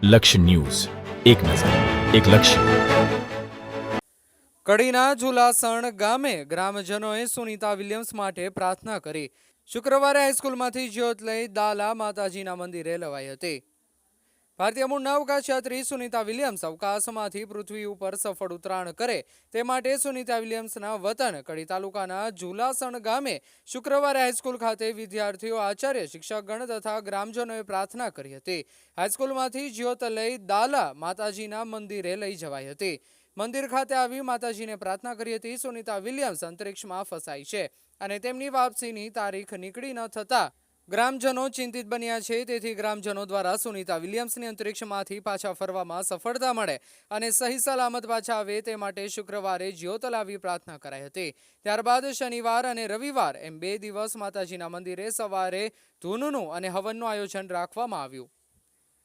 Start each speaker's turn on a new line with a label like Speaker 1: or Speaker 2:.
Speaker 1: લક્ષ્ય ન્યૂઝ, એક નજર, એક લક્ષ્ય.
Speaker 2: કડીના ઝુલાસણ ગામે ગ્રામજનોએ સુનીતા વિલિયમ્સ માટે પ્રાર્થના કરી. શુક્રવારે હાઈસ્કૂલમાંથી જ્યોત લઈ દાલા માતાજીના મંદિરે લવાઈ હતી. ભારતીય મૂળના અવકાશયાત્રી સુનીતા વિલિયમ્સ અવકાશમાંથી પૃથ્વી ઉપર સફળ ઉતરાણ કરે તે માટે સુનીતા વિલિયમ્સના વતન કડી તાલુકાના ઝુલાસણ ગામે શુક્રવારે હાઈસ્કૂલ ખાતે વિદ્યાર્થીઓ, આચાર્ય, શિક્ષકગણ તથા ગ્રામજનોએ પ્રાર્થના કરી હતી. હાઈસ્કૂલમાંથી જ્યોત લઈ દાલા માતાજીના મંદિરે લઈ જવાઈ હતી. મંદિર ખાતે આવી માતાજીને પ્રાર્થના કરી હતી. સુનીતા વિલિયમ્સ અંતરિક્ષમાં ફસાઈ છે અને તેમની વાપસીની તારીખ નીકળી ન થતા ગ્રામજનો ચિંતિત બન્યા છે. તેથી ગ્રામજનો દ્વારા સુનીતા વિલિયમ્સને અંતરિક્ષમાંથી પાછા ફરવામાં સફળતા મળે અને સહી સલામત પાછા આવે તે માટે શુક્રવારે જ્યોત લાવી પ્રાર્થના કરાઈ હતી. ત્યારબાદ શનિવાર અને રવિવાર એમ 2 દિવસ માતાજીના મંદિરે સવારે ધૂનનું અને હવનનું આયોજન રાખવામાં આવ્યું.